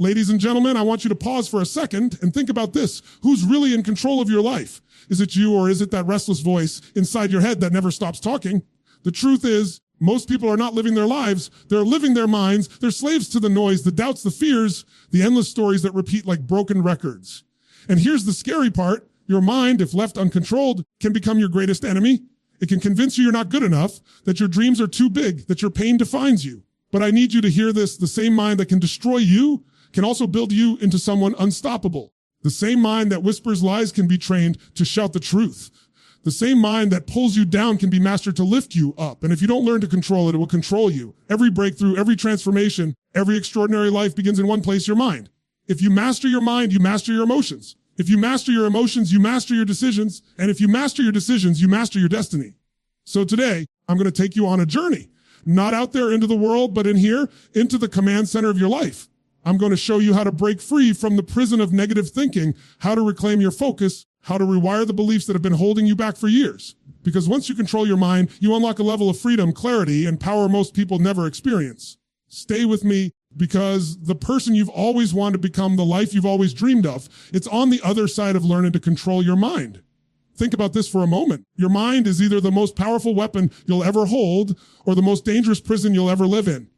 Ladies and gentlemen, I want you to pause for a second and think about this. Who's really in control of your life? Is it you, or is it that restless voice inside your head that never stops talking? The truth is, most people are not living their lives. They're living their minds. They're slaves to the noise, the doubts, the fears, the endless stories that repeat like broken records. And here's the scary part. Your mind, if left uncontrolled, can become your greatest enemy. It can convince you you're not good enough, that your dreams are too big, that your pain defines you. But I need you to hear this. The same mind that can destroy you can also build you into someone unstoppable. The same mind that whispers lies can be trained to shout the truth. The same mind that pulls you down can be mastered to lift you up. And if you don't learn to control it, it will control you. Every breakthrough, every transformation, every extraordinary life begins in one place, your mind. If you master your mind, you master your emotions. If you master your emotions, you master your decisions. And if you master your decisions, you master your destiny. So today, I'm going to take you on a journey, not out there into the world, but in here, into the command center of your life. I'm going to show you how to break free from the prison of negative thinking, how to reclaim your focus, how to rewire the beliefs that have been holding you back for years. Because once you control your mind, you unlock a level of freedom, clarity, and power most people never experience. Stay with me, because the person you've always wanted to become, the life you've always dreamed of, it's on the other side of learning to control your mind. Think about this for a moment. Your mind is either the most powerful weapon you'll ever hold or the most dangerous prison you'll ever live in.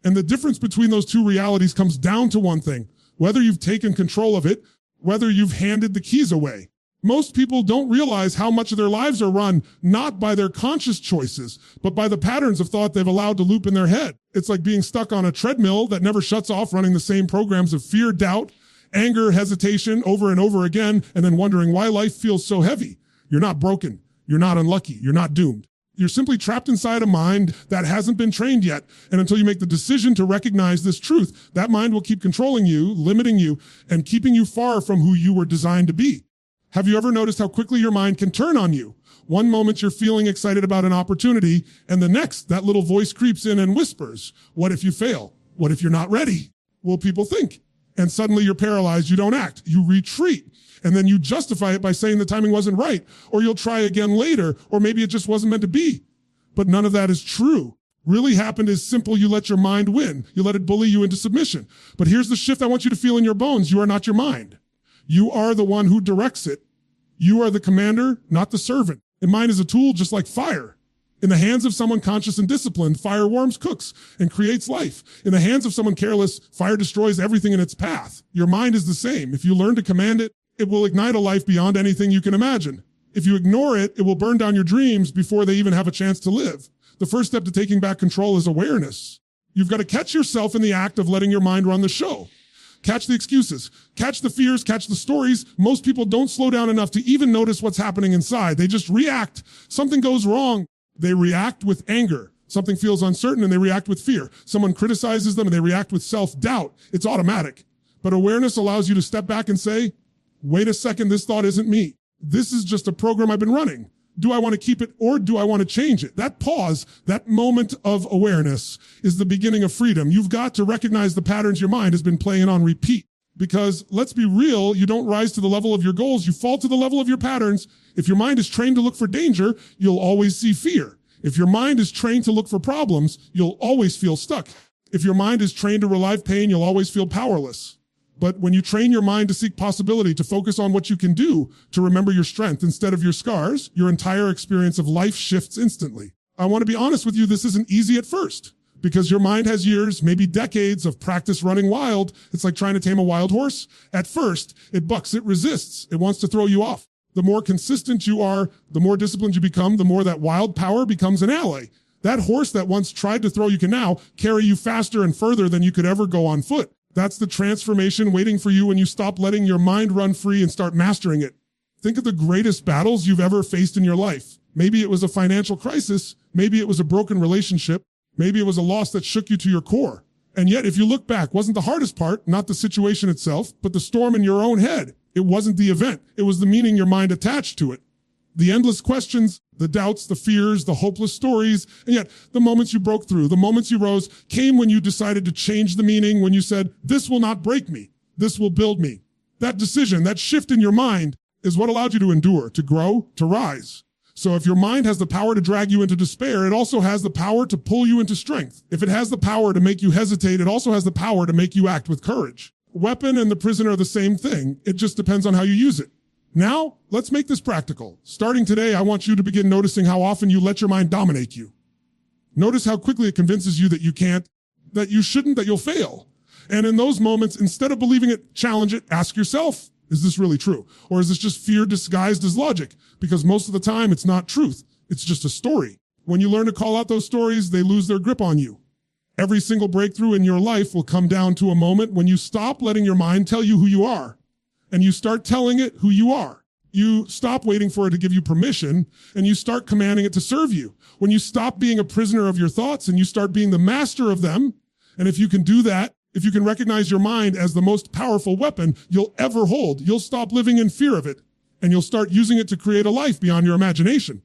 And the difference between those two realities comes down to one thing: whether you've taken control of it, whether you've handed the keys away. Most people don't realize how much of their lives are run not by their conscious choices, but by the patterns of thought they've allowed to loop in their head. It's like being stuck on a treadmill that never shuts off, running the same programs of fear, doubt, anger, hesitation over and over again, and then wondering why life feels so heavy. You're not broken. You're not unlucky. You're not doomed. You're simply trapped inside a mind that hasn't been trained yet. And until you make the decision to recognize this truth, that mind will keep controlling you, limiting you, and keeping you far from who you were designed to be. Have you ever noticed how quickly your mind can turn on you? One moment you're feeling excited about an opportunity, and the next, that little voice creeps in and whispers, what if you fail? What if you're not ready? Will people think? And suddenly you're paralyzed. You don't act. You retreat. And then you justify it by saying the timing wasn't right, or you'll try again later, or maybe it just wasn't meant to be. But none of that is true. Really happened is simple. You let your mind win. You let it bully you into submission. But here's the shift I want you to feel in your bones. You are not your mind. You are the one who directs it. You are the commander, not the servant. And mind is a tool just like fire. In the hands of someone conscious and disciplined, fire warms, cooks, and creates life. In the hands of someone careless, fire destroys everything in its path. Your mind is the same. If you learn to command it, it will ignite a life beyond anything you can imagine. If you ignore it, it will burn down your dreams before they even have a chance to live. The first step to taking back control is awareness. You've got to catch yourself in the act of letting your mind run the show. Catch the excuses, catch the fears, catch the stories. Most people don't slow down enough to even notice what's happening inside. They just react. Something goes wrong. They react with anger. Something feels uncertain and they react with fear. Someone criticizes them and they react with self-doubt. It's automatic. But awareness allows you to step back and say, wait a second, this thought isn't me. This is just a program I've been running. Do I want to keep it or do I want to change it? That pause, that moment of awareness is the beginning of freedom. You've got to recognize the patterns your mind has been playing on repeat. Because let's be real, you don't rise to the level of your goals, you fall to the level of your patterns. If your mind is trained to look for danger, you'll always see fear. If your mind is trained to look for problems, you'll always feel stuck. If your mind is trained to relieve pain, you'll always feel powerless. But when you train your mind to seek possibility, to focus on what you can do, to remember your strength instead of your scars, your entire experience of life shifts instantly. I want to be honest with you, this isn't easy at first, because your mind has years, maybe decades of practice running wild. It's like trying to tame a wild horse. At first, it bucks, it resists, it wants to throw you off. The more consistent you are, the more disciplined you become, the more that wild power becomes an ally. That horse that once tried to throw you can now carry you faster and further than you could ever go on foot. That's the transformation waiting for you when you stop letting your mind run free and start mastering it. Think of the greatest battles you've ever faced in your life. Maybe it was a financial crisis. Maybe it was a broken relationship. Maybe it was a loss that shook you to your core. And yet, if you look back, wasn't the hardest part, not the situation itself, but the storm in your own head. It wasn't the event. It was the meaning your mind attached to it. The endless questions, the doubts, the fears, the hopeless stories, and yet the moments you broke through, the moments you rose, came when you decided to change the meaning, when you said, this will not break me, this will build me. That decision, that shift in your mind is what allowed you to endure, to grow, to rise. So if your mind has the power to drag you into despair, it also has the power to pull you into strength. If it has the power to make you hesitate, it also has the power to make you act with courage. Weapon and the prison are the same thing. It just depends on how you use it. Now, let's make this practical. Starting today, I want you to begin noticing how often you let your mind dominate you. Notice how quickly it convinces you that you can't, that you shouldn't, that you'll fail. And in those moments, instead of believing it, challenge it, ask yourself, is this really true? Or is this just fear disguised as logic? Because most of the time, it's not truth. It's just a story. When you learn to call out those stories, they lose their grip on you. Every single breakthrough in your life will come down to a moment when you stop letting your mind tell you who you are, and you start telling it who you are. You stop waiting for it to give you permission, and you start commanding it to serve you. When you stop being a prisoner of your thoughts and you start being the master of them, and if you can do that, if you can recognize your mind as the most powerful weapon you'll ever hold, you'll stop living in fear of it, and you'll start using it to create a life beyond your imagination.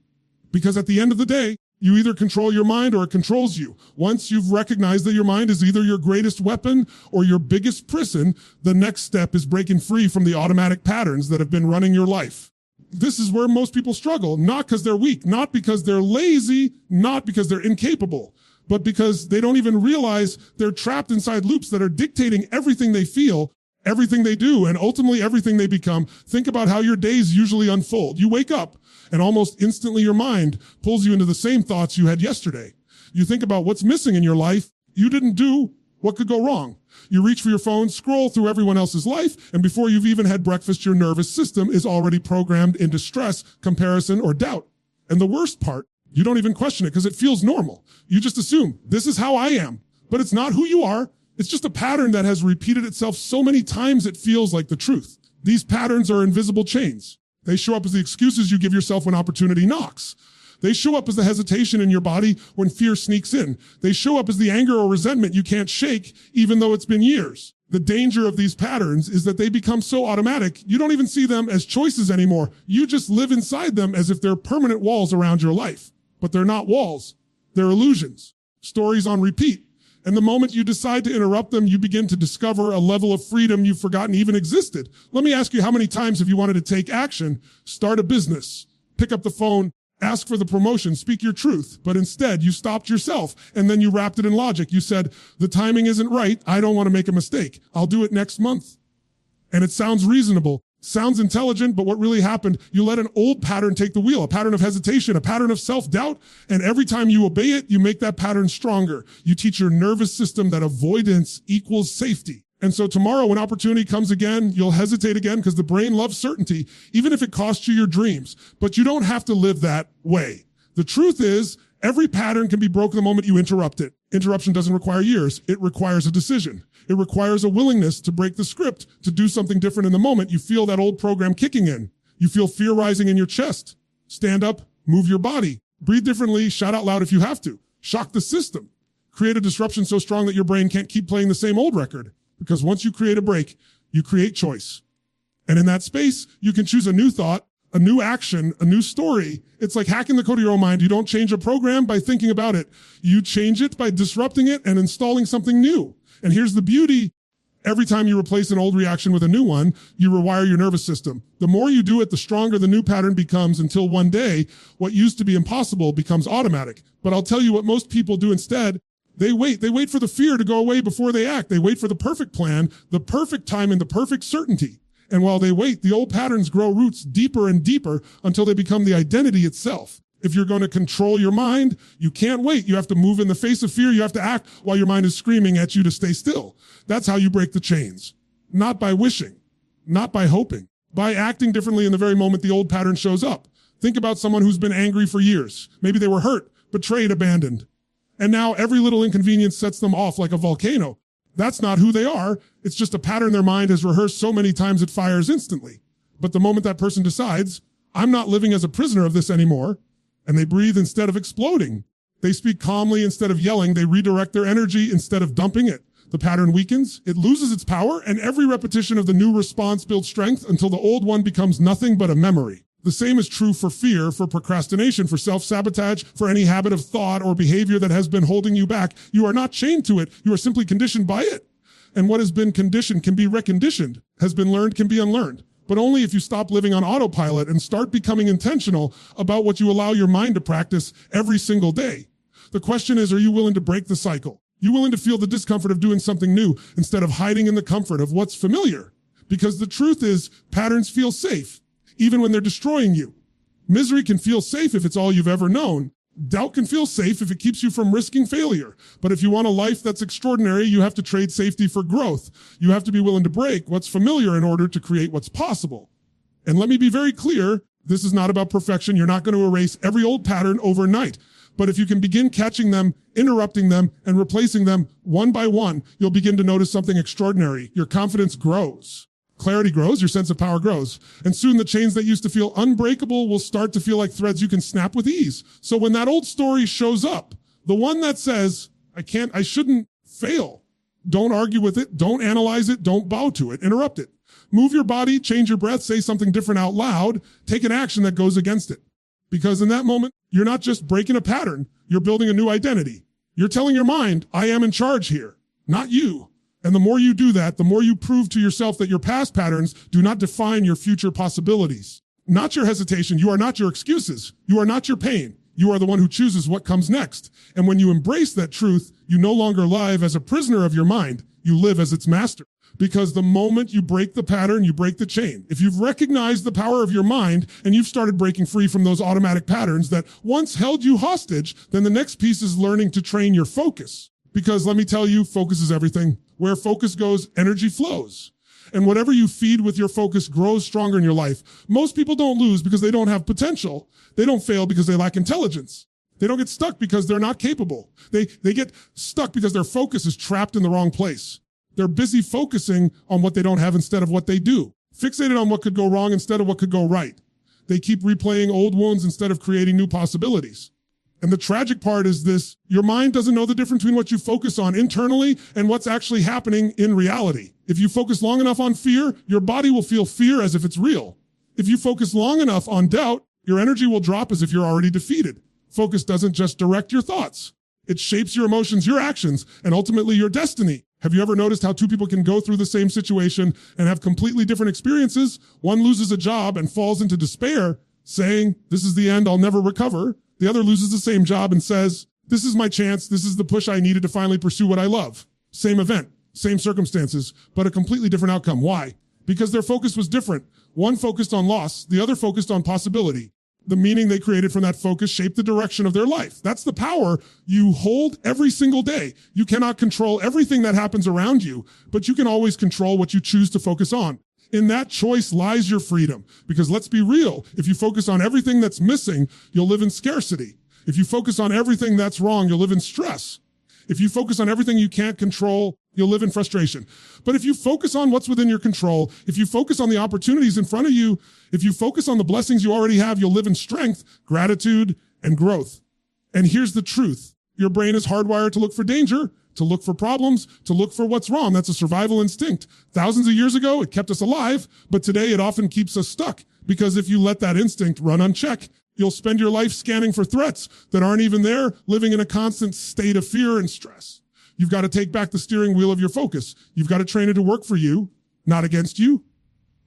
Because at the end of the day, you either control your mind or it controls you. Once you've recognized that your mind is either your greatest weapon or your biggest prison, the next step is breaking free from the automatic patterns that have been running your life. This is where most people struggle, not because they're weak, not because they're lazy, not because they're incapable, but because they don't even realize they're trapped inside loops that are dictating everything they feel, everything they do, and ultimately everything they become. Think about how your days usually unfold. You wake up, and almost instantly your mind pulls you into the same thoughts you had yesterday. You think about what's missing in your life. You didn't do what could go wrong. You reach for your phone, scroll through everyone else's life, and before you've even had breakfast, your nervous system is already programmed into stress, comparison, or doubt. And the worst part, you don't even question it because it feels normal. You just assume, this is how I am. But it's not who you are. It's just a pattern that has repeated itself so many times it feels like the truth. These patterns are invisible chains. They show up as the excuses you give yourself when opportunity knocks. They show up as the hesitation in your body when fear sneaks in. They show up as the anger or resentment you can't shake, even though it's been years. The danger of these patterns is that they become so automatic, you don't even see them as choices anymore. You just live inside them as if they're permanent walls around your life. But they're not walls. They're illusions. Stories on repeat. And the moment you decide to interrupt them, you begin to discover a level of freedom you've forgotten even existed. Let me ask you, how many times have you wanted to take action, start a business, pick up the phone, ask for the promotion, speak your truth, but instead you stopped yourself and then you wrapped it in logic. You said, the timing isn't right. I don't want to make a mistake. I'll do it next month. And it sounds reasonable. Sounds intelligent, but what really happened, you let an old pattern take the wheel, a pattern of hesitation, a pattern of self-doubt, and every time you obey it, you make that pattern stronger. You teach your nervous system that avoidance equals safety. And so tomorrow when opportunity comes again, you'll hesitate again because the brain loves certainty, even if it costs you your dreams. But you don't have to live that way. The truth is, every pattern can be broken the moment you interrupt it. Interruption doesn't require years. It requires a decision. It requires a willingness to break the script, to do something different in the moment. You feel that old program kicking in. You feel fear rising in your chest. Stand up, move your body, breathe differently, shout out loud if you have to. Shock the system. Create a disruption so strong that your brain can't keep playing the same old record. Because once you create a break, you create choice. And in that space, you can choose a new thought, a new action, a new story. It's like hacking the code of your own mind. You don't change a program by thinking about it. You change it by disrupting it and installing something new. And here's the beauty. Every time you replace an old reaction with a new one, you rewire your nervous system. The more you do it, the stronger the new pattern becomes until one day, what used to be impossible becomes automatic. But I'll tell you what most people do instead. They wait for the fear to go away before they act. They wait for the perfect plan, the perfect time, and the perfect certainty. And while they wait, the old patterns grow roots deeper and deeper until they become the identity itself. If you're going to control your mind, you can't wait. You have to move in the face of fear. You have to act while your mind is screaming at you to stay still. That's how you break the chains. Not by wishing, not by hoping, by acting differently in the very moment the old pattern shows up. Think about someone who's been angry for years. Maybe they were hurt, betrayed, abandoned. And now every little inconvenience sets them off like a volcano. That's not who they are. It's just a pattern their mind has rehearsed so many times it fires instantly. But the moment that person decides, I'm not living as a prisoner of this anymore, and they breathe instead of exploding. They speak calmly instead of yelling. They redirect their energy instead of dumping it. The pattern weakens, it loses its power, and every repetition of the new response builds strength until the old one becomes nothing but a memory. The same is true for fear, for procrastination, for self-sabotage, for any habit of thought or behavior that has been holding you back. You are not chained to it. You are simply conditioned by it. And what has been conditioned can be reconditioned, has been learned can be unlearned. But only if you stop living on autopilot and start becoming intentional about what you allow your mind to practice every single day. The question is, are you willing to break the cycle? You willing to feel the discomfort of doing something new instead of hiding in the comfort of what's familiar? Because the truth is, patterns feel safe, even when they're destroying you. Misery can feel safe if it's all you've ever known. Doubt can feel safe if it keeps you from risking failure. But if you want a life that's extraordinary, you have to trade safety for growth. You have to be willing to break what's familiar in order to create what's possible. And let me be very clear, this is not about perfection. You're not going to erase every old pattern overnight. But if you can begin catching them, interrupting them, and replacing them one by one, you'll begin to notice something extraordinary. Your confidence grows. Clarity grows, your sense of power grows. And soon the chains that used to feel unbreakable will start to feel like threads you can snap with ease. So when that old story shows up, the one that says, I shouldn't fail, don't argue with it, don't analyze it, don't bow to it, interrupt it. Move your body, change your breath, say something different out loud, take an action that goes against it. Because in that moment, you're not just breaking a pattern, you're building a new identity. You're telling your mind, I am in charge here, not you. And the more you do that, the more you prove to yourself that your past patterns do not define your future possibilities. Not your hesitation. You are not your excuses. You are not your pain. You are the one who chooses what comes next. And when you embrace that truth, you no longer live as a prisoner of your mind. You live as its master. Because the moment you break the pattern, you break the chain. If you've recognized the power of your mind and you've started breaking free from those automatic patterns that once held you hostage, then the next piece is learning to train your focus. Because let me tell you, focus is everything. Where focus goes, energy flows. And whatever you feed with your focus grows stronger in your life. Most people don't lose because they don't have potential. They don't fail because they lack intelligence. They don't get stuck because they're not capable. They get stuck because their focus is trapped in the wrong place. They're busy focusing on what they don't have instead of what they do. Fixated on what could go wrong instead of what could go right. They keep replaying old wounds instead of creating new possibilities. And the tragic part is this, your mind doesn't know the difference between what you focus on internally and what's actually happening in reality. If you focus long enough on fear, your body will feel fear as if it's real. If you focus long enough on doubt, your energy will drop as if you're already defeated. Focus doesn't just direct your thoughts. It shapes your emotions, your actions, and ultimately your destiny. Have you ever noticed how two people can go through the same situation and have completely different experiences? One loses a job and falls into despair, saying, this is the end, I'll never recover. The other loses the same job and says, this is my chance, this is the push I needed to finally pursue what I love. Same event, same circumstances, but a completely different outcome. Why? Because their focus was different. One focused on loss, the other focused on possibility. The meaning they created from that focus shaped the direction of their life. That's the power you hold every single day. You cannot control everything that happens around you, but you can always control what you choose to focus on. In that choice lies your freedom. Because let's be real, if you focus on everything that's missing, you'll live in scarcity. If you focus on everything that's wrong, you'll live in stress. If you focus on everything you can't control, you'll live in frustration. But if you focus on what's within your control, if you focus on the opportunities in front of you, if you focus on the blessings you already have, you'll live in strength, gratitude, and growth. And here's the truth. Your brain is hardwired to look for danger, to look for problems, to look for what's wrong. That's a survival instinct. Thousands of years ago, it kept us alive, but today it often keeps us stuck. Because if you let that instinct run unchecked, you'll spend your life scanning for threats that aren't even there, living in a constant state of fear and stress. You've got to take back the steering wheel of your focus. You've got to train it to work for you, not against you.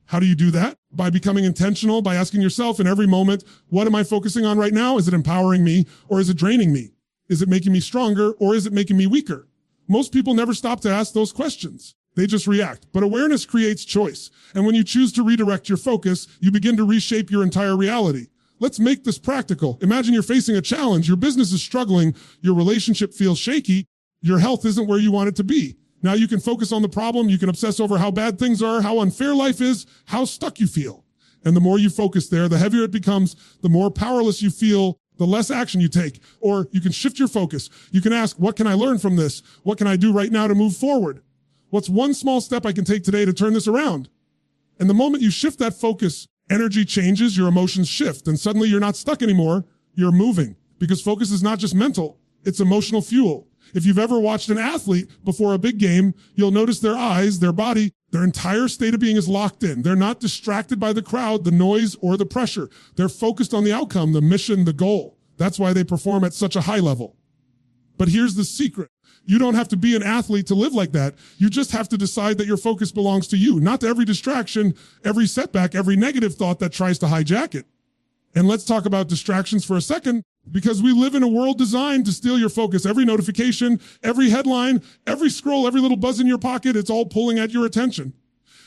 How do you do that? By becoming intentional, by asking yourself in every moment, what am I focusing on right now? Is it empowering me or is it draining me? Is it making me stronger or is it making me weaker? Most people never stop to ask those questions. They just react. But awareness creates choice. And when you choose to redirect your focus, you begin to reshape your entire reality. Let's make this practical. Imagine you're facing a challenge. Your business is struggling. Your relationship feels shaky. Your health isn't where you want it to be. Now you can focus on the problem. You can obsess over how bad things are, how unfair life is, how stuck you feel. And the more you focus there, the heavier it becomes, the more powerless you feel, the less action you take. Or you can shift your focus. You can ask, what can I learn from this? What can I do right now to move forward? What's one small step I can take today to turn this around? And the moment you shift that focus, energy changes, your emotions shift, and suddenly you're not stuck anymore, you're moving. Because focus is not just mental, it's emotional fuel. If you've ever watched an athlete before a big game, you'll notice their eyes, their body, their entire state of being is locked in. They're not distracted by the crowd, the noise, or the pressure. They're focused on the outcome, the mission, the goal. That's why they perform at such a high level. But here's the secret. You don't have to be an athlete to live like that. You just have to decide that your focus belongs to you, not to every distraction, every setback, every negative thought that tries to hijack it. And let's talk about distractions for a second, Because we live in a world designed to steal your focus. Every notification, every headline, every scroll, every little buzz in your pocket, it's all pulling at your attention.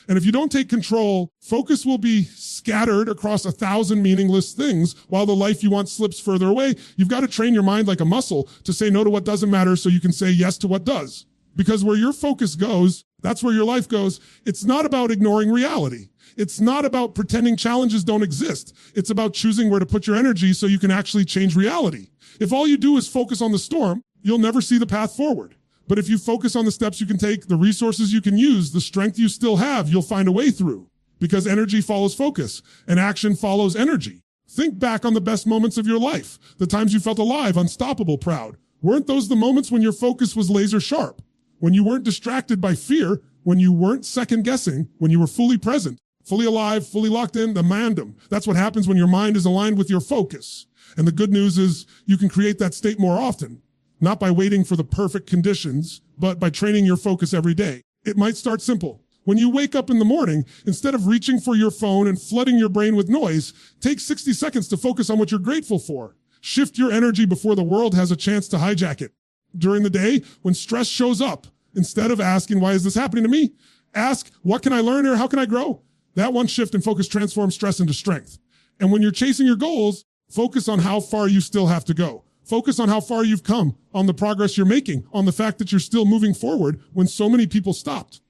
And if you don't take control, focus will be scattered across 1,000 meaningless things while the life you want slips further away. You've got to train your mind like a muscle to say no to what doesn't matter so you can say yes to what does. Because where your focus goes, that's where your life goes. It's not about ignoring reality. It's not about pretending challenges don't exist. It's about choosing where to put your energy so you can actually change reality. If all you do is focus on the storm, you'll never see the path forward. But if you focus on the steps you can take, the resources you can use, the strength you still have, you'll find a way through. Because energy follows focus, and action follows energy. Think back on the best moments of your life, the times you felt alive, unstoppable, proud. Weren't those the moments when your focus was laser sharp? When you weren't distracted by fear, when you weren't second guessing, when you were fully present, fully alive, fully locked in, the mandem. That's what happens when your mind is aligned with your focus. And the good news is you can create that state more often. Not by waiting for the perfect conditions, but by training your focus every day. It might start simple. When you wake up in the morning, instead of reaching for your phone and flooding your brain with noise, take 60 seconds to focus on what you're grateful for. Shift your energy before the world has a chance to hijack it. During the day, when stress shows up, instead of asking, why is this happening to me? Ask, what can I learn or how can I grow? That one shift in focus transforms stress into strength. And when you're chasing your goals, focus on how far you still have to go. Focus on how far you've come, on the progress you're making, on the fact that you're still moving forward when so many people stopped.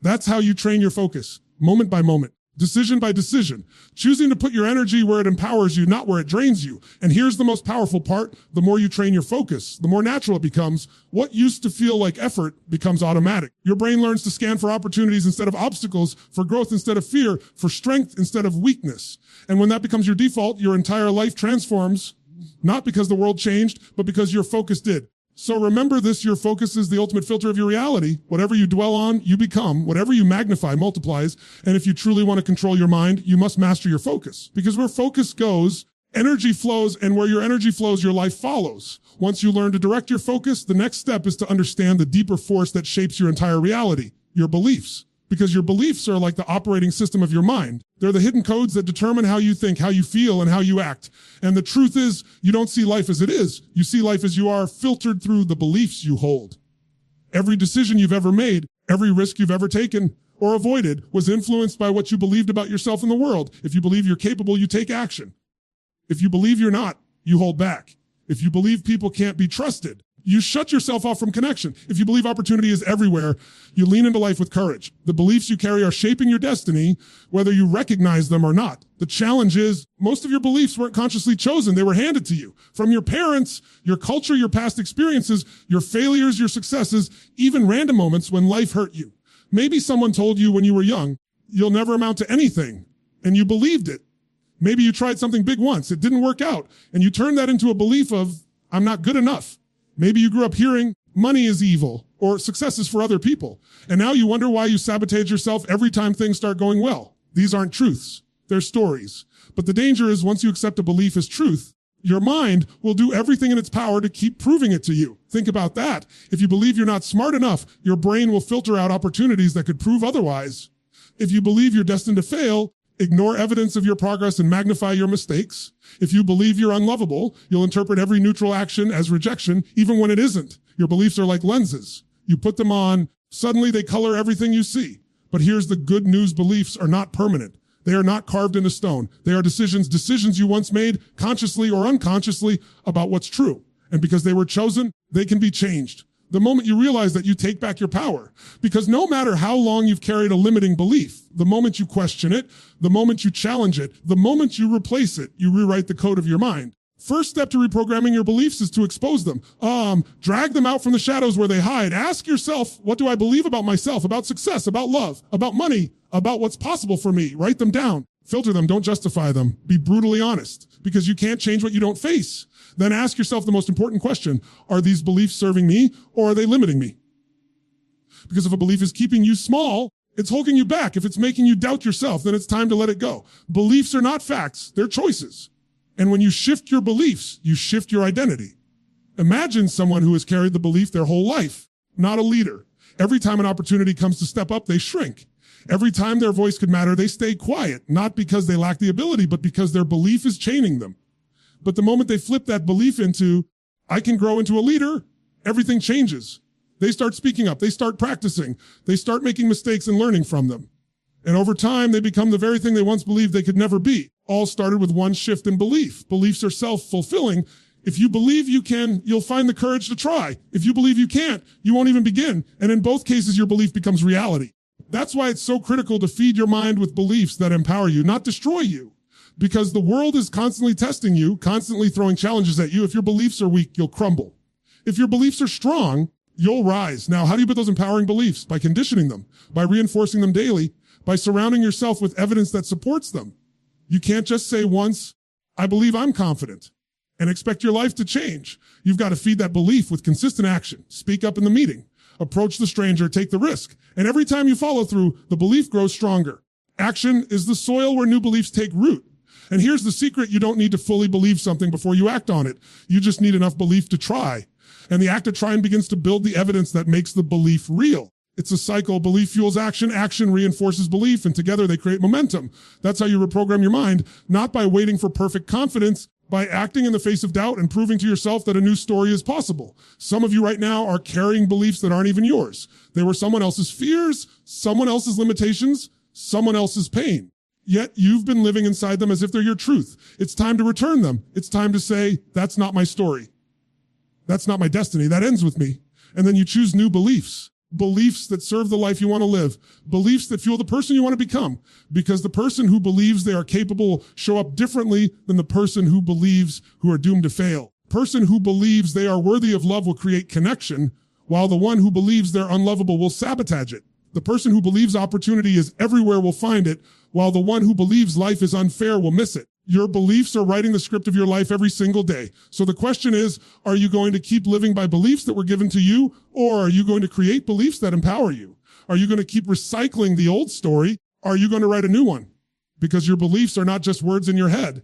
That's how you train your focus, moment by moment, decision by decision, choosing to put your energy where it empowers you, not where it drains you. And here's the most powerful part. The more you train your focus, the more natural it becomes. What used to feel like effort becomes automatic. Your brain learns to scan for opportunities instead of obstacles, for growth instead of fear, for strength instead of weakness. And when that becomes your default, your entire life transforms. Not because the world changed, but because your focus did. So remember this, your focus is the ultimate filter of your reality. Whatever you dwell on, you become. Whatever you magnify multiplies. And if you truly want to control your mind, you must master your focus. Because where focus goes, energy flows, and where your energy flows, your life follows. Once you learn to direct your focus, the next step is to understand the deeper force that shapes your entire reality, your beliefs. Because your beliefs are like the operating system of your mind. They're the hidden codes that determine how you think, how you feel, and how you act. And the truth is, you don't see life as it is. You see life as you are, filtered through the beliefs you hold. Every decision you've ever made, every risk you've ever taken or avoided was influenced by what you believed about yourself and the world. If you believe you're capable, you take action. If you believe you're not, you hold back. If you believe people can't be trusted, you shut yourself off from connection. If you believe opportunity is everywhere, you lean into life with courage. The beliefs you carry are shaping your destiny, whether you recognize them or not. The challenge is, most of your beliefs weren't consciously chosen. They were handed to you from your parents, your culture, your past experiences, your failures, your successes, even random moments when life hurt you. Maybe someone told you when you were young, you'll never amount to anything, and you believed it. Maybe you tried something big once. It didn't work out, and you turned that into a belief of, I'm not good enough. Maybe you grew up hearing money is evil or success is for other people. And now you wonder why you sabotage yourself every time things start going well. These aren't truths. They're stories. But the danger is once you accept a belief as truth, your mind will do everything in its power to keep proving it to you. Think about that. If you believe you're not smart enough, your brain will filter out opportunities that could prove otherwise. If you believe you're destined to fail, ignore evidence of your progress and magnify your mistakes. If you believe you're unlovable, you'll interpret every neutral action as rejection, even when it isn't. Your beliefs are like lenses. You put them on, suddenly they color everything you see. But here's the good news, beliefs are not permanent. They are not carved into stone. They are decisions you once made, consciously or unconsciously, about what's true. And because they were chosen, they can be changed. The moment you realize that, you take back your power. Because no matter how long you've carried a limiting belief, the moment you question it, the moment you challenge it, the moment you replace it, you rewrite the code of your mind. First step to reprogramming your beliefs is to expose them. Drag them out from the shadows where they hide. Ask yourself, what do I believe about myself, about success, about love, about money, about what's possible for me? Write them down. Filter them. Don't justify them. Be brutally honest, because you can't change what you don't face. Then ask yourself the most important question. Are these beliefs serving me, or are they limiting me? Because if a belief is keeping you small, it's holding you back. If it's making you doubt yourself, then it's time to let it go. Beliefs are not facts. They're choices. And when you shift your beliefs, you shift your identity. Imagine someone who has carried the belief their whole life, not a leader. Every time an opportunity comes to step up, they shrink. Every time their voice could matter, they stay quiet, not because they lack the ability, but because their belief is chaining them. But the moment they flip that belief into, I can grow into a leader, everything changes. They start speaking up. They start practicing. They start making mistakes and learning from them. And over time, they become the very thing they once believed they could never be. All started with one shift in belief. Beliefs are self-fulfilling. If you believe you can, you'll find the courage to try. If you believe you can't, you won't even begin. And in both cases, your belief becomes reality. That's why it's so critical to feed your mind with beliefs that empower you, not destroy you. Because the world is constantly testing you, constantly throwing challenges at you. If your beliefs are weak, you'll crumble. If your beliefs are strong, you'll rise. Now, how do you build those empowering beliefs? By conditioning them, by reinforcing them daily, by surrounding yourself with evidence that supports them. You can't just say once, I believe I'm confident, and expect your life to change. You've got to feed that belief with consistent action. Speak up in the meeting. Approach the stranger, take the risk. And every time you follow through, the belief grows stronger. Action is the soil where new beliefs take root. And here's the secret. You don't need to fully believe something before you act on it. You just need enough belief to try. And the act of trying begins to build the evidence that makes the belief real. It's a cycle. Belief fuels action. Action reinforces belief. And together they create momentum. That's how you reprogram your mind, not by waiting for perfect confidence, by acting in the face of doubt and proving to yourself that a new story is possible. Some of you right now are carrying beliefs that aren't even yours. They were someone else's fears, someone else's limitations, someone else's pain. Yet you've been living inside them as if they're your truth. It's time to return them. It's time to say, that's not my story. That's not my destiny. That ends with me. And then you choose new beliefs. Beliefs that serve the life you want to live. Beliefs that fuel the person you want to become. Because the person who believes they are capable show up differently than the person who believes who are doomed to fail. Person who believes they are worthy of love will create connection, while the one who believes they're unlovable will sabotage it. The person who believes opportunity is everywhere will find it, while the one who believes life is unfair will miss it. Your beliefs are writing the script of your life every single day. So the question is, are you going to keep living by beliefs that were given to you, or are you going to create beliefs that empower you? Are you going to keep recycling the old story? Or are you going to write a new one? Because your beliefs are not just words in your head.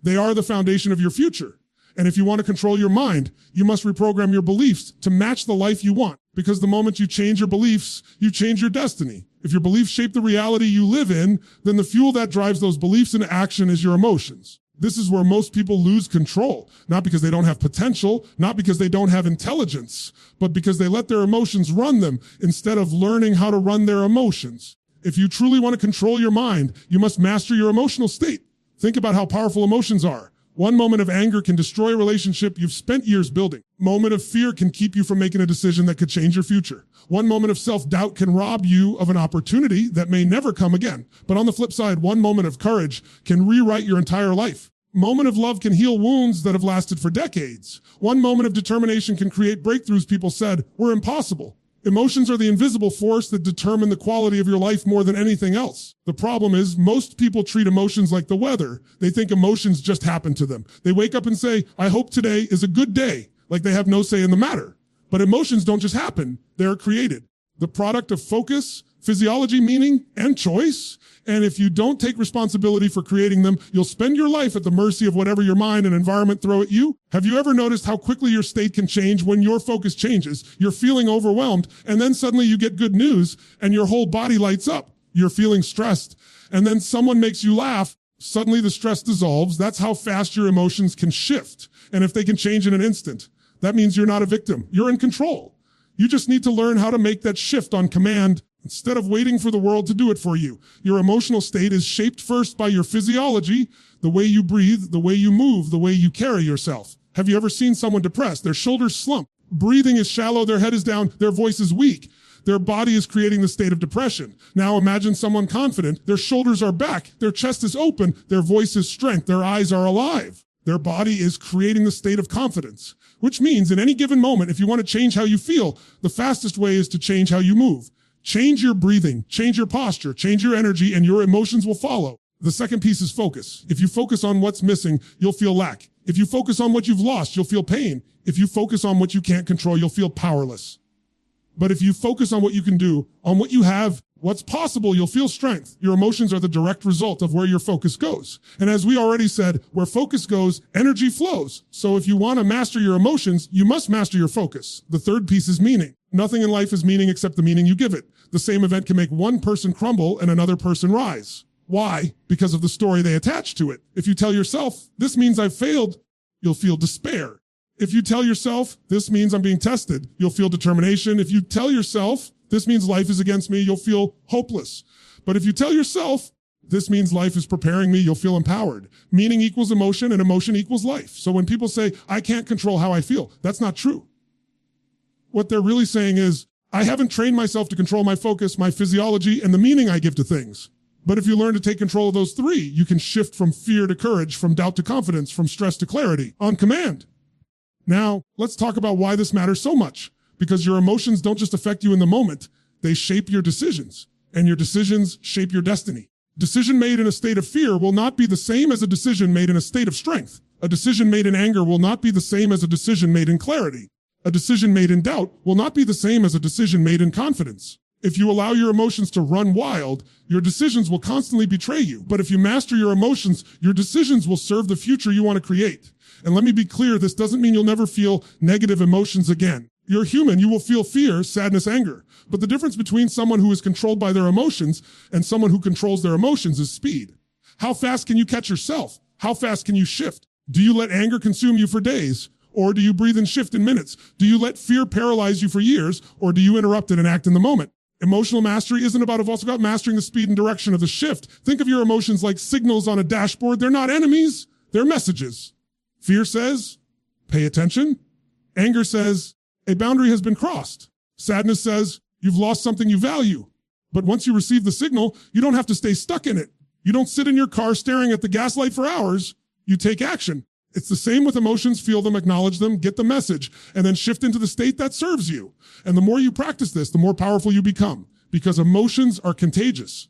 They are the foundation of your future. And if you want to control your mind, you must reprogram your beliefs to match the life you want. Because the moment you change your beliefs, you change your destiny. If your beliefs shape the reality you live in, then the fuel that drives those beliefs into action is your emotions. This is where most people lose control, not because they don't have potential, not because they don't have intelligence, but because they let their emotions run them instead of learning how to run their emotions. If you truly want to control your mind, you must master your emotional state. Think about how powerful emotions are. One moment of anger can destroy a relationship you've spent years building. Moment of fear can keep you from making a decision that could change your future. One moment of self-doubt can rob you of an opportunity that may never come again. But on the flip side, one moment of courage can rewrite your entire life. Moment of love can heal wounds that have lasted for decades. One moment of determination can create breakthroughs people said were impossible. Emotions are the invisible force that determine the quality of your life more than anything else. The problem is most people treat emotions like the weather. They think emotions just happen to them. They wake up and say, I hope today is a good day, like they have no say in the matter. But emotions don't just happen. They're created. The product of focus, physiology, meaning, and choice. And if you don't take responsibility for creating them, you'll spend your life at the mercy of whatever your mind and environment throw at you. Have you ever noticed how quickly your state can change when your focus changes? You're feeling overwhelmed, and then suddenly you get good news, and your whole body lights up. You're feeling stressed, and then someone makes you laugh. Suddenly the stress dissolves. That's how fast your emotions can shift. And if they can change in an instant, that means you're not a victim. You're in control. You just need to learn how to make that shift on command instead of waiting for the world to do it for you. Your emotional state is shaped first by your physiology, the way you breathe, the way you move, the way you carry yourself. Have you ever seen someone depressed? Their shoulders slump. Breathing is shallow. Their head is down. Their voice is weak. Their body is creating the state of depression. Now imagine someone confident. Their shoulders are back. Their chest is open. Their voice is strength. Their eyes are alive. Their body is creating the state of confidence, which means in any given moment, if you want to change how you feel, the fastest way is to change how you move. Change your breathing, change your posture, change your energy, and your emotions will follow. The second piece is focus. If you focus on what's missing, you'll feel lack. If you focus on what you've lost, you'll feel pain. If you focus on what you can't control, you'll feel powerless. But if you focus on what you can do, on what you have, what's possible, you'll feel strength. Your emotions are the direct result of where your focus goes. And as we already said, where focus goes, energy flows. So if you want to master your emotions, you must master your focus. The third piece is meaning. Nothing in life is meaning except the meaning you give it. The same event can make one person crumble and another person rise. Why? Because of the story they attach to it. If you tell yourself, this means I've failed, you'll feel despair. If you tell yourself, this means I'm being tested, you'll feel determination. If you tell yourself, this means life is against me, you'll feel hopeless. But if you tell yourself, this means life is preparing me, you'll feel empowered. Meaning equals emotion, and emotion equals life. So when people say, I can't control how I feel, that's not true. What they're really saying is, I haven't trained myself to control my focus, my physiology, and the meaning I give to things. But if you learn to take control of those three, you can shift from fear to courage, from doubt to confidence, from stress to clarity, on command. Now, let's talk about why this matters so much. Because your emotions don't just affect you in the moment, they shape your decisions. And your decisions shape your destiny. Decision made in a state of fear will not be the same as a decision made in a state of strength. A decision made in anger will not be the same as a decision made in clarity. A decision made in doubt will not be the same as a decision made in confidence. If you allow your emotions to run wild, your decisions will constantly betray you. But if you master your emotions, your decisions will serve the future you want to create. And let me be clear, this doesn't mean you'll never feel negative emotions again. You're human, you will feel fear, sadness, anger. But the difference between someone who is controlled by their emotions and someone who controls their emotions is speed. How fast can you catch yourself? How fast can you shift? Do you let anger consume you for days? Or do you breathe and shift in minutes? Do you let fear paralyze you for years? Or do you interrupt it and act in the moment? Emotional mastery isn't about mastering the speed and direction of the shift. Think of your emotions like signals on a dashboard. They're not enemies, they're messages. Fear says, pay attention. Anger says, a boundary has been crossed. Sadness says, you've lost something you value. But once you receive the signal, you don't have to stay stuck in it. You don't sit in your car staring at the gaslight for hours. You take action. It's the same with emotions. Feel them, acknowledge them, get the message, and then shift into the state that serves you. And the more you practice this, the more powerful you become, because emotions are contagious.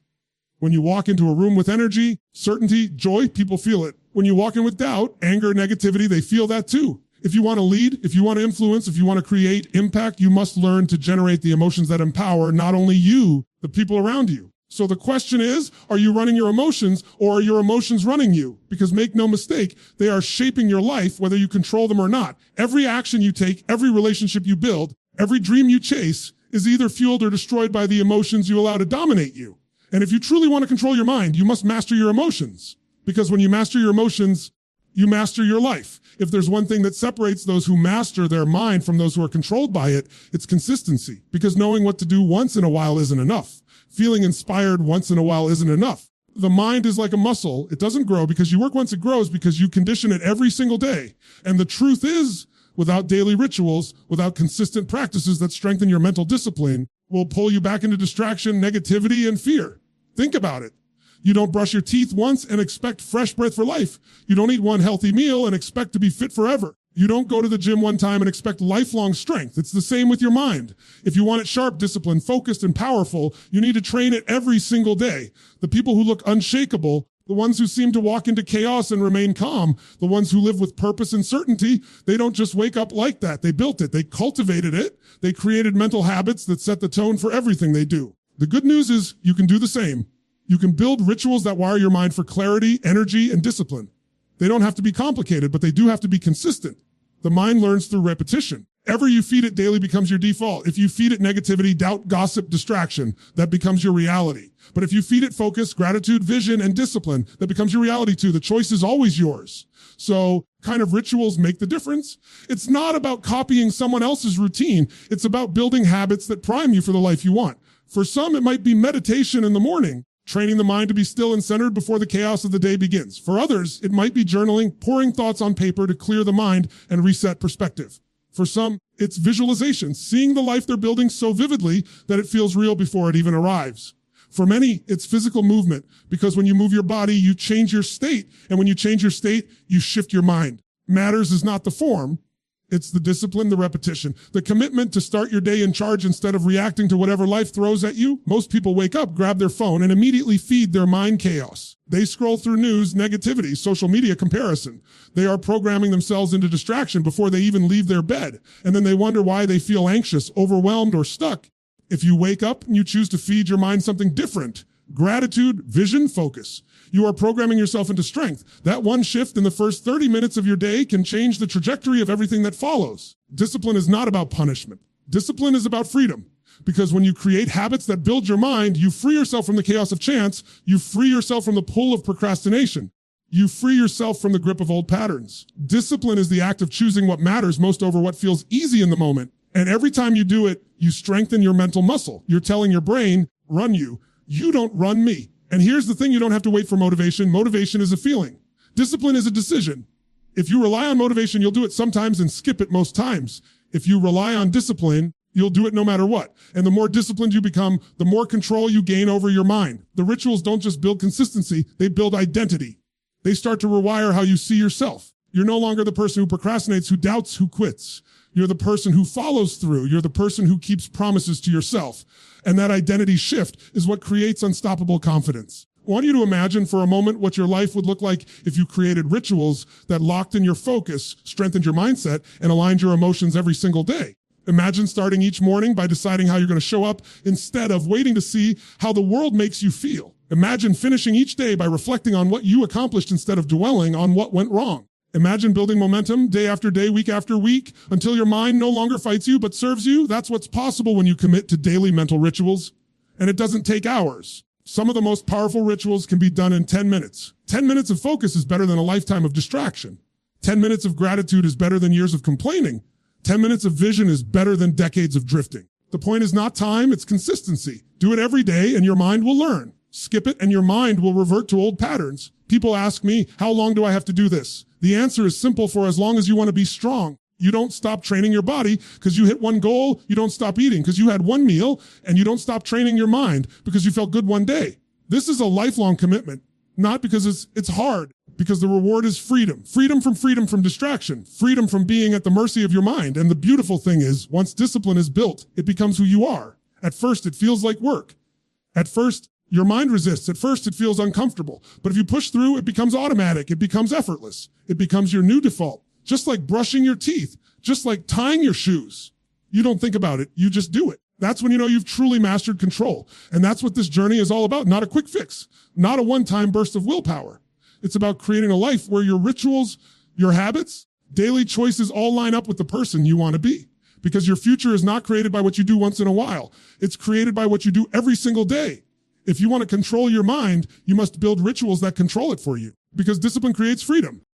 When you walk into a room with energy, certainty, joy, people feel it. When you walk in with doubt, anger, negativity, they feel that too. If you want to lead, if you want to influence, if you want to create impact, you must learn to generate the emotions that empower not only you, the people around you. So the question is, are you running your emotions, or are your emotions running you? Because make no mistake, they are shaping your life whether you control them or not. Every action you take, every relationship you build, every dream you chase is either fueled or destroyed by the emotions you allow to dominate you. And if you truly want to control your mind, you must master your emotions. Because when you master your emotions, you master your life. If there's one thing that separates those who master their mind from those who are controlled by it, it's consistency. Because knowing what to do once in a while isn't enough. Feeling inspired once in a while isn't enough. The mind is like a muscle. It doesn't grow because you work once it grows, because you condition it every single day. And the truth is, without daily rituals, without consistent practices that strengthen your mental discipline, will pull you back into distraction, negativity, and fear. Think about it. You don't brush your teeth once and expect fresh breath for life. You don't eat one healthy meal and expect to be fit forever. You don't go to the gym one time and expect lifelong strength. It's the same with your mind. If you want it sharp, disciplined, focused, and powerful, you need to train it every single day. The people who look unshakable, the ones who seem to walk into chaos and remain calm, the ones who live with purpose and certainty, they don't just wake up like that. They built it. They cultivated it. They created mental habits that set the tone for everything they do. The good news is you can do the same. You can build rituals that wire your mind for clarity, energy, and discipline. They don't have to be complicated, but they do have to be consistent. The mind learns through repetition. Ever you feed it daily becomes your default. If you feed it negativity, doubt, gossip, distraction, that becomes your reality. But if you feed it focus, gratitude, vision, and discipline, that becomes your reality too. The choice is always yours. So kind of rituals make the difference. It's not about copying someone else's routine. It's about building habits that prime you for the life you want. For some, it might be meditation in the morning, training the mind to be still and centered before the chaos of the day begins. For others, it might be journaling, pouring thoughts on paper to clear the mind and reset perspective. For some, it's visualization, seeing the life they're building so vividly that it feels real before it even arrives. For many, it's physical movement, because when you move your body, you change your state. And when you change your state, you shift your mind. Matters is not the form. It's the discipline, the repetition, the commitment to start your day in charge instead of reacting to whatever life throws at you. Most people wake up, grab their phone, and immediately feed their mind chaos. They scroll through news, negativity, social media comparison. They are programming themselves into distraction before they even leave their bed. And then they wonder why they feel anxious, overwhelmed, or stuck. If you wake up and you choose to feed your mind something different, gratitude, vision, focus, you are programming yourself into strength. That one shift in the first 30 minutes of your day can change the trajectory of everything that follows. Discipline is not about punishment. Discipline is about freedom. Because when you create habits that build your mind, you free yourself from the chaos of chance. You free yourself from the pull of procrastination. You free yourself from the grip of old patterns. Discipline is the act of choosing what matters most over what feels easy in the moment. And every time you do it, you strengthen your mental muscle. You're telling your brain, run you. You don't run me. And here's the thing, you don't have to wait for motivation. Motivation is a feeling. Discipline is a decision. If you rely on motivation, you'll do it sometimes and skip it most times. If you rely on discipline, you'll do it no matter what. And the more disciplined you become, the more control you gain over your mind. The rituals don't just build consistency, they build identity. They start to rewire how you see yourself. You're no longer the person who procrastinates, who doubts, who quits. You're the person who follows through. You're the person who keeps promises to yourself. And that identity shift is what creates unstoppable confidence. I want you to imagine for a moment what your life would look like if you created rituals that locked in your focus, strengthened your mindset, and aligned your emotions every single day. Imagine starting each morning by deciding how you're going to show up instead of waiting to see how the world makes you feel. Imagine finishing each day by reflecting on what you accomplished instead of dwelling on what went wrong. Imagine building momentum day after day, week after week, until your mind no longer fights you but serves you. That's what's possible when you commit to daily mental rituals. And it doesn't take hours. Some of the most powerful rituals can be done in 10 minutes. 10 minutes of focus is better than a lifetime of distraction. 10 minutes of gratitude is better than years of complaining. 10 minutes of vision is better than decades of drifting. The point is not time, it's consistency. Do it every day and your mind will learn. Skip it and your mind will revert to old patterns. People ask me, how long do I have to do this? The answer is simple: for as long as you want to be strong. You don't stop training your body because you hit one goal. You don't stop eating because you had one meal, and you don't stop training your mind because you felt good one day. This is a lifelong commitment, not because it's hard, because the reward is freedom. Freedom from distraction, freedom from being at the mercy of your mind. And the beautiful thing is, once discipline is built, it becomes who you are. At first, it feels like work. At first, your mind resists. At first, it feels uncomfortable. But if you push through, it becomes automatic. It becomes effortless. It becomes your new default. Just like brushing your teeth, just like tying your shoes. You don't think about it. You just do it. That's when you know you've truly mastered control. And that's what this journey is all about. Not a quick fix, not a one-time burst of willpower. It's about creating a life where your rituals, your habits, daily choices all line up with the person you want to be. Because your future is not created by what you do once in a while. It's created by what you do every single day. If you want to control your mind, you must build rituals that control it for you. Because discipline creates freedom.